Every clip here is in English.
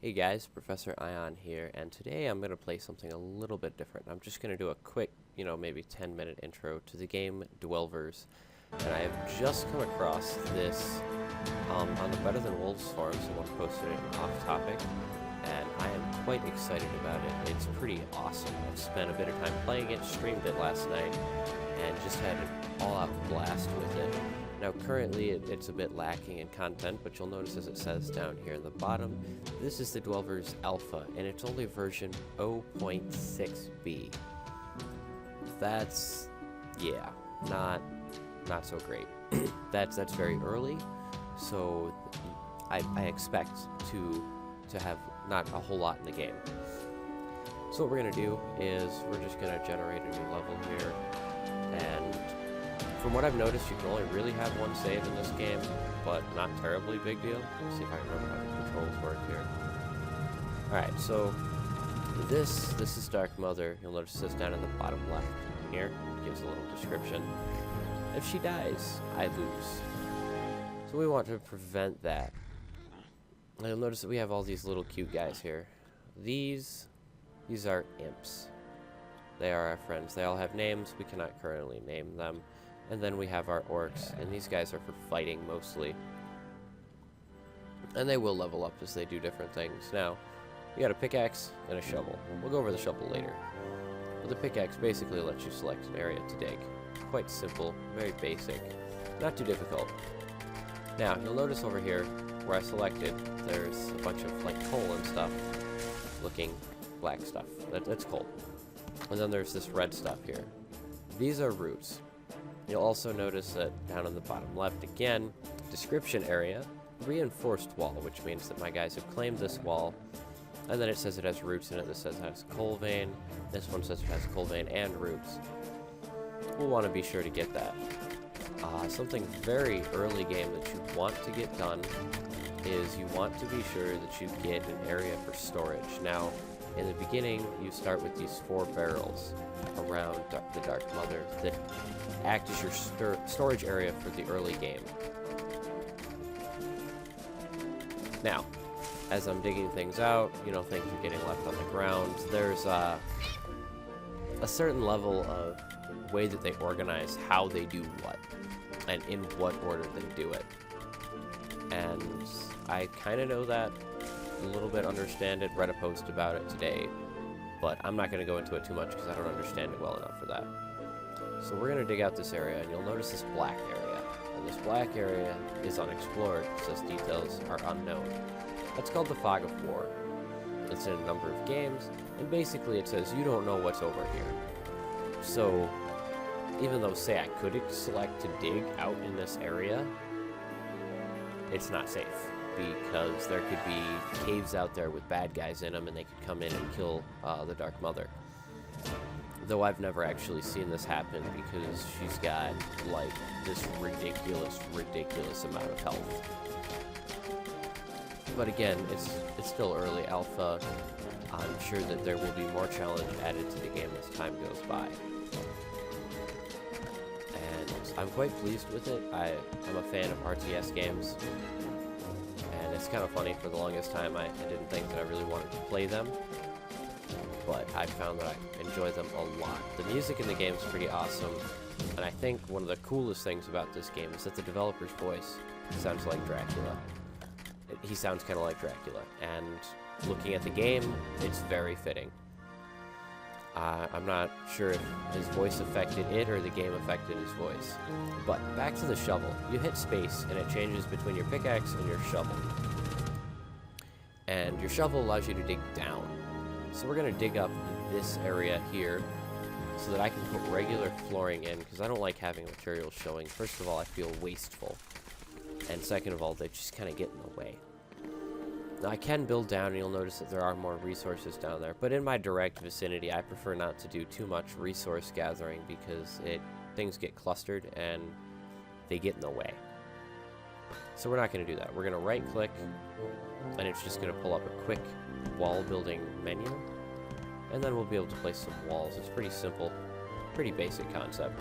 Hey guys, Professor Ion here, and today I'm going to play something a little bit different. I'm just going to do a quick, maybe 10-minute intro to the game Dwelvers. And I have just come across this on the Better Than Wolves forum. Someone posted it off topic, and I am quite excited about it. It's pretty awesome. I've spent a bit of time playing it, streamed it last night, and just had an all-out blast with it. Now currently it's a bit lacking in content, but you'll notice as it says down here in the bottom, this is the Dwelvers Alpha, and it's only version 0.6b. That's, yeah, not so great. That's very early, so I expect to have not a whole lot in the game. So what we're going to do is we're just going to generate a new level here, and from what I've noticed, you can only really have one save in this game, but not terribly big deal. Let's see if I remember how the controls work here. Alright, so this is Dark Mother. You'll notice this down in the bottom left here. It gives a little description. If she dies, I lose. So we want to prevent that. And you'll notice that we have all these little cute guys here. These are imps. They are our friends. They all have names. We cannot currently name them. And then we have our orcs, and these guys are for fighting mostly. And they will level up as they do different things. Now, we got a pickaxe and a shovel. We'll go over the shovel later. But the pickaxe basically lets you select an area to dig. Quite simple, very basic, not too difficult. Now, you'll notice over here, where I selected, there's a bunch of like coal and stuff, looking black stuff. That's coal. And then there's this red stuff here. These are roots. You'll also notice that down on the bottom left, again, description area, reinforced wall, which means that my guys have claimed this wall, and then it says it has roots in it. This says it has coal vein. This one says it has coal vein and roots. We'll want to be sure to get that. Something very early game that you want to get done is you want to be sure that you get an area for storage. Now, in the beginning, you start with these 4 barrels around the Dark Mother that act as your storage area for the early game. Now, as I'm digging things out, things are getting left on the ground. There's a certain level of way that they organize how they do what, and in what order they do it. And I kind of know that a little bit, understand it, read a post about it today, but I'm not going to go into it too much because I don't understand it well enough for that. So we're going to dig out this area, and you'll notice this black area. And this black area is unexplored. It says details are unknown. That's called the Fog of War. It's in a number of games, and basically it says you don't know what's over here. So even though, say, I could select to dig out in this area, it's not safe, because there could be caves out there with bad guys in them, and they could come in and kill the Dark Mother. Though I've never actually seen this happen, because she's got, like, this ridiculous amount of health. But again, it's still early alpha. I'm sure that there will be more challenge added to the game as time goes by. And I'm quite pleased with it. I'm a fan of RTS games. And it's kind of funny, for the longest time I didn't think that I really wanted to play them, but I found that I enjoy them a lot. The music in the game is pretty awesome, and I think one of the coolest things about this game is that the developer's voice sounds like Dracula. He sounds kind of like Dracula, and looking at the game, it's very fitting. I'm not sure if his voice affected it or the game affected his voice. But back to the shovel. You hit space and it changes between your pickaxe and your shovel. And your shovel allows you to dig down. So we're going to dig up this area here so that I can put regular flooring in, because I don't like having materials showing. First of all, I feel wasteful. And second of all, they just kind of get in the way. Now, I can build down, and you'll notice that there are more resources down there. But in my direct vicinity, I prefer not to do too much resource gathering, because things get clustered and they get in the way. So we're not going to do that. We're going to right-click, and it's just going to pull up a quick wall-building menu. And then we'll be able to place some walls. It's pretty simple, pretty basic concept.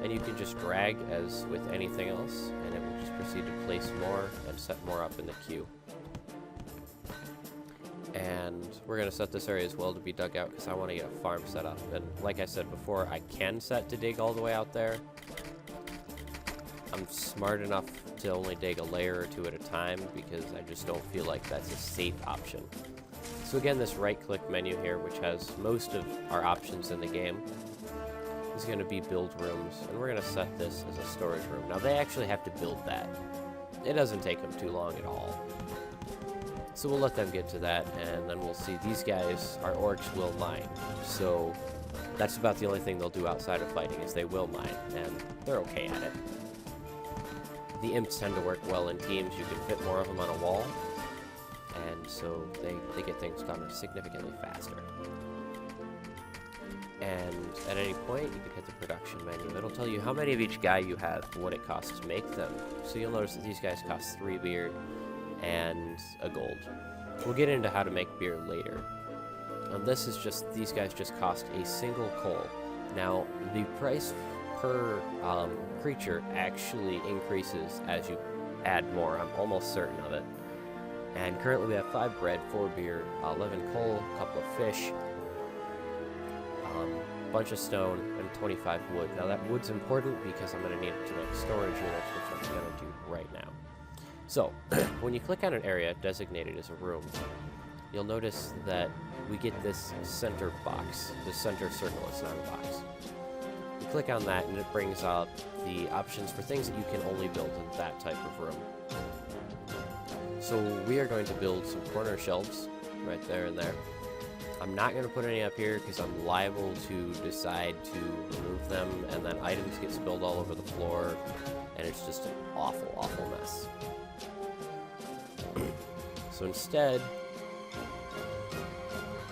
And you can just drag as with anything else, and it will just proceed to place more and set more up in the queue. we're going to set this area as well to be dug out because I want to get a farm set up. And like I said before, I can set to dig all the way out there. I'm smart enough to only dig a layer or two at a time because I just don't feel like that's a safe option. So again, this right-click menu here, which has most of our options in the game, is going to be build rooms, and we're going to set this as a storage room. Now, they actually have to build that. It doesn't take them too long at all. So we'll let them get to that, and then we'll see. These guys, our orcs, will mine. So that's about the only thing they'll do outside of fighting, is they will mine, and they're okay at it. The imps tend to work well in teams. You can fit more of them on a wall, and so they get things done significantly faster. And at any point, you can hit the production menu. It'll tell you how many of each guy you have, what it costs to make them. So you'll notice that these guys cost 3 beer and a gold. We'll get into how to make beer later. This is just, these guys just cost a single coal. Now, the price per creature actually increases as you add more. I'm almost certain of it. And currently we have 5 bread, 4 beer, 11 coal, a couple of fish, bunch of stone, and 25 wood. Now that wood's important because I'm going to need it to make storage units, which I'm going to do right now. So, when you click on an area designated as a room, you'll notice that we get this center box, the center circle. It's not a box. You click on that and it brings up the options for things that you can only build in that type of room. So we are going to build some corner shelves right there and there. I'm not going to put any up here because I'm liable to decide to remove them, and then items get spilled all over the floor, and it's just an awful, awful mess. So instead,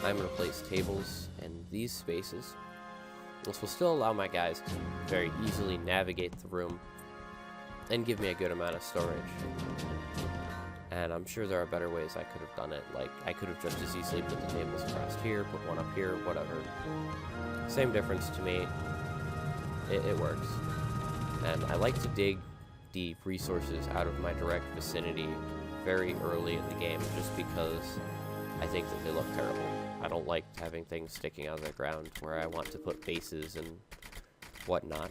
I'm going to place tables in these spaces. This will still allow my guys to very easily navigate the room and give me a good amount of storage. And I'm sure there are better ways I could have done it. Like, I could have just as easily put the tables across here, put one up here, whatever. Same difference to me. It works. And I like to dig the resources out of my direct vicinity very early in the game, just because I think that they look terrible. I don't like having things sticking out of the ground where I want to put bases and whatnot.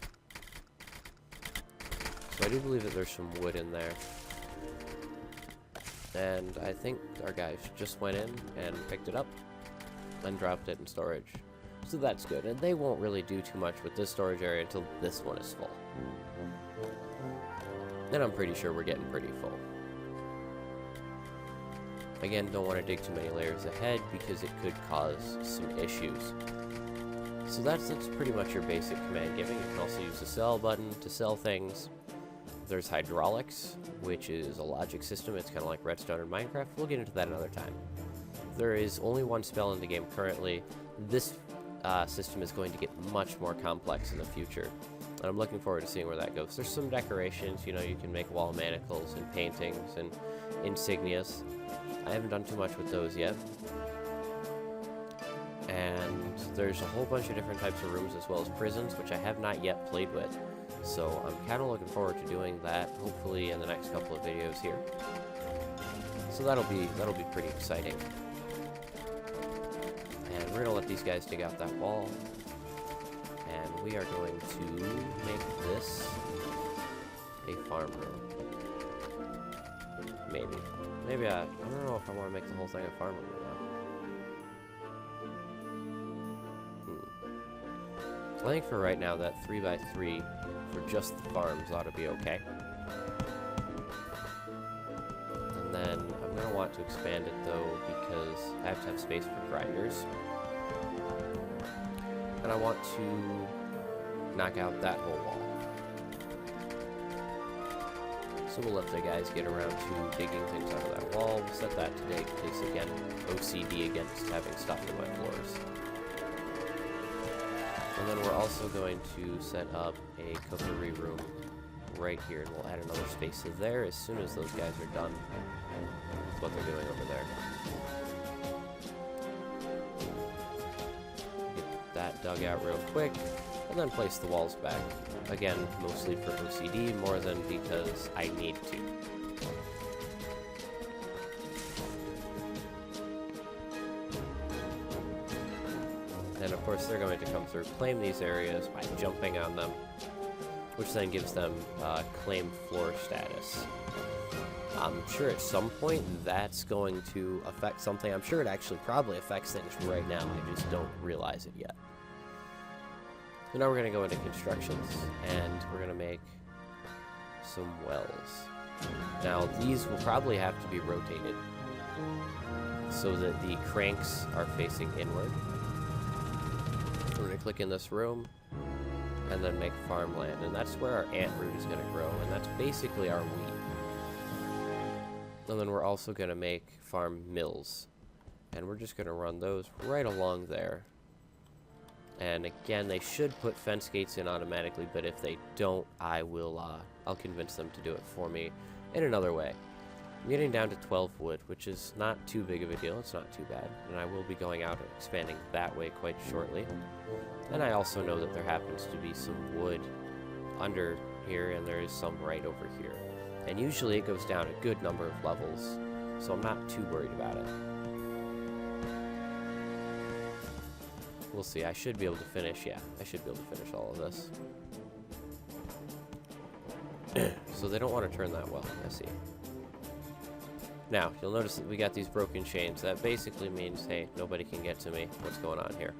So I do believe that there's some wood in there. And I think our guys just went in and picked it up and dropped it in storage. So that's good. And they won't really do too much with this storage area until this one is full. Then I'm pretty sure we're getting pretty full. Again, don't want to dig too many layers ahead because it could cause some issues. So that's pretty much your basic command giving. You can also use the sell button to sell things. There's hydraulics, which is a logic system. It's kind of like redstone in Minecraft. We'll get into that another time. There is only one spell in the game currently. This system is going to get much more complex in the future, and I'm looking forward to seeing where that goes. There's some decorations, you know, you can make wall manacles and paintings and insignias. I haven't done too much with those yet. And there's a whole bunch of different types of rooms as well as prisons, which I have not yet played with. So I'm kind of looking forward to doing that, hopefully in the next couple of videos here. So that'll be pretty exciting. And we're gonna let these guys dig out that wall, and we are going to make this a farm room. Maybe I don't know if I want to make the whole thing a farm room now. I think for right now that 3x3 for just the farms ought to be okay. And then I'm going to want to expand it though because I have to have space for grinders. And I want to knock out that whole wall. So we'll let the guys get around to digging things out of that wall. We'll set that to dig because, again, OCD against having stuff in my floors. And then we're also going to set up a cookery room right here, and we'll add another space to there as soon as those guys are done. That's what they're doing over there. Get that dug out real quick, and then place the walls back. Again, mostly for OCD, more than because I need to. And of course they're going to come through, claim these areas by jumping on them, which then gives them claim floor status. I'm sure at some point that's going to affect something. I'm sure it actually probably affects things right now. I just don't realize it yet. So now we're going to go into constructions, and we're going to make some wells. Now these will probably have to be rotated so that the cranks are facing inward. We're going to click in this room and then make farmland, and that's where our ant root is going to grow, and that's basically our wheat. And then we're also going to make farm mills, and we're just going to run those right along there. And again, they should put fence gates in automatically, but if they don't, I'll convince them to do it for me in another way. I'm getting down to 12 wood, which is not too big of a deal. It's not too bad, and I will be going out and expanding that way quite shortly. And I also know that there happens to be some wood under here, and there is some right over here. And usually it goes down a good number of levels, so I'm not too worried about it. We'll see. I should be able to finish. Yeah, I should be able to finish all of this. So they don't want to turn that well. I see. Now, you'll notice that we got these broken chains. That basically means, hey, nobody can get to me. What's going on here?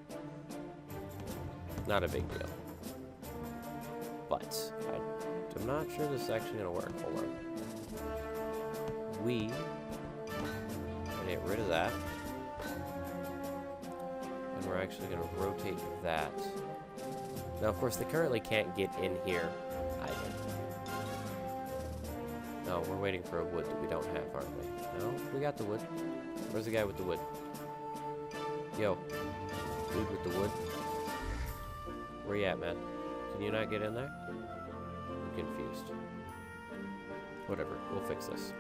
Not a big deal. But I'm not sure this is actually going to work. Hold on. We get rid of that. And we're actually going to rotate that. Now, of course, they currently can't get in here either. No, we're waiting for a wood that we don't have, aren't we? No, we got the wood. Where's the guy with the wood? Yo, dude with the wood. Where you at, man? Can you not get in there? I'm confused. Whatever, we'll fix this.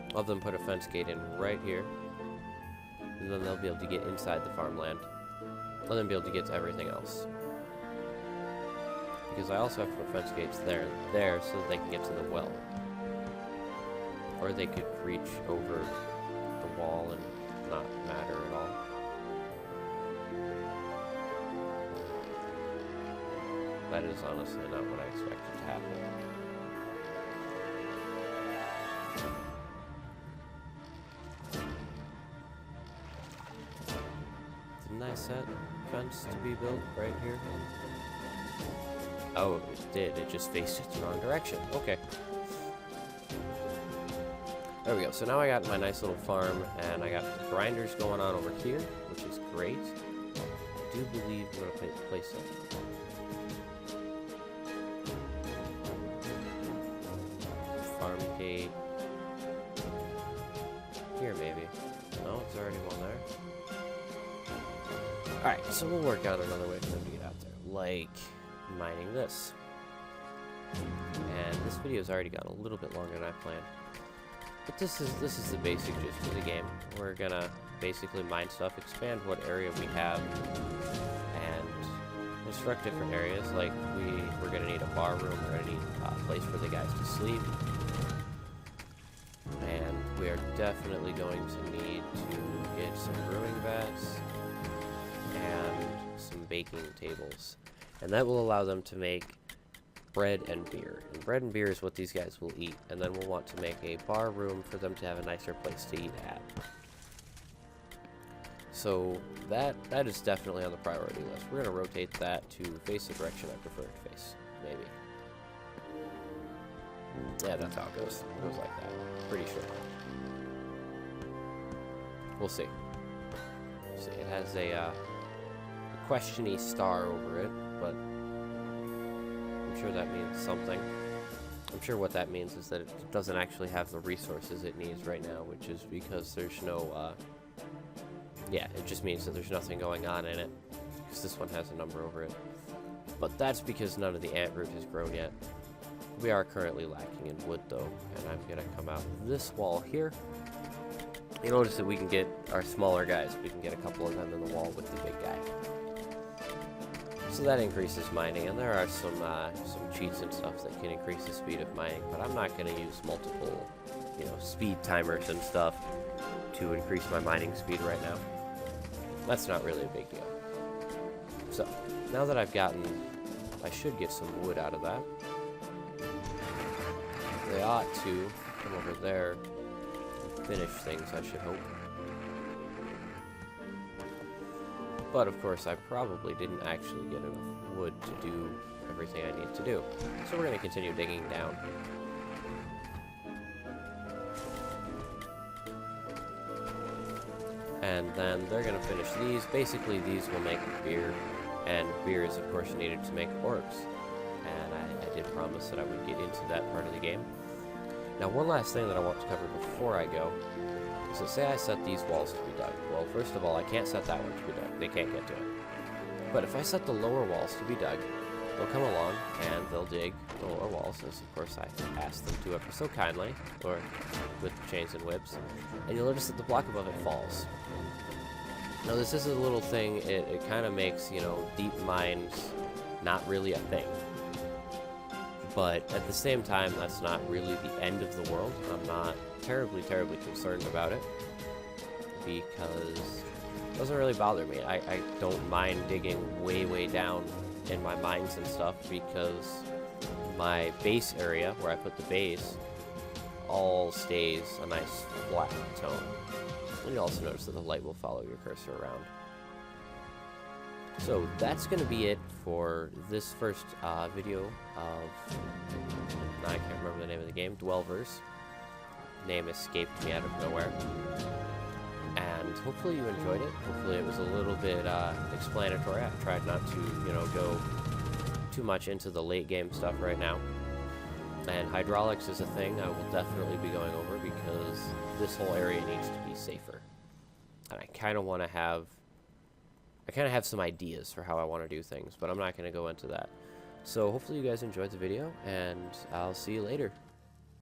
I'll have them put a fence gate in right here. And then they'll be able to get inside the farmland. And then be able to get to everything else. Because I also have to put fence gates there and there so that they can get to the well. Or they could reach over the wall and not matter at all. That is honestly not what I expected to happen. Didn't I set fence to be built right here? Oh, it did. It just faced it the wrong direction. Okay. There we go. So now I got my nice little farm, and I got the grinders going on over here, which is great. I do believe I'm going to place it. Farm gate. Here, maybe. No, it's already one there. Alright, so we'll work on another way for them to get out there. Like mining this. And this video has already gone a little bit longer than I planned. But this is the basic gist of the game. We're gonna basically mine stuff, expand what area we have, and construct different areas. Like we're gonna need a bar room, we're gonna need a place for the guys to sleep. And we are definitely going to need to get some brewing vats and some baking tables. And that will allow them to make bread and beer. And bread and beer is what these guys will eat. And then we'll want to make a bar room for them to have a nicer place to eat at. So that is definitely on the priority list. We're going to rotate that to face the direction I prefer it to face. Maybe. Yeah, that's how it goes. It goes like that. Pretty sure. We'll see. See, it has a question-y star over it, but I'm sure that means something. I'm sure what that means is that it doesn't actually have the resources it needs right now, which is because there's no, yeah, it just means that there's nothing going on in it, because this one has a number over it. But that's because none of the ant root has grown yet. We are currently lacking in wood, though, and I'm going to come out this wall here. You notice that we can get our smaller guys. We can get a couple of them in the wall with the big guy. So that increases mining, and there are some cheats and stuff that can increase the speed of mining, but I'm not going to use multiple, speed timers and stuff to increase my mining speed right now. That's not really a big deal. So, now that I've gotten... I should get some wood out of that. They ought to come over there and finish things, I should hope. But, of course, I probably didn't actually get enough wood to do everything I need to do. So we're going to continue digging down. And then they're going to finish these. Basically, these will make beer. And beer is, of course, needed to make orbs. And I did promise that I would get into that part of the game. Now, one last thing that I want to cover before I go. So say I set these walls to be dug. Well, first of all, I can't set that one to be dug. They can't get to it. But if I set the lower walls to be dug, they'll come along and they'll dig the lower walls, as of course I asked them to ever so kindly, or with chains and whips. And you'll notice that the block above it falls. Now this is a little thing, it kind of makes, you know, deep mines not really a thing. But at the same time, that's not really the end of the world. I'm not terribly concerned about it, because it doesn't really bother me. I don't mind digging way down in my mines and stuff, because my base area, where I put the base, all stays a nice flat tone. And you'll also notice that the light will follow your cursor around. So that's going to be it for this first video of, I can't remember the name of the game, Dwelvers. Name escaped me out of nowhere. And hopefully you enjoyed it. Hopefully it was a little bit explanatory. I tried not to, you know, go too much into the late game stuff right now. And hydraulics is a thing I will definitely be going over, because this whole area needs to be safer. And I kind of want to have... I kind of have some ideas for how I want to do things, but I'm not going to go into that. So hopefully you guys enjoyed the video, and I'll see you later.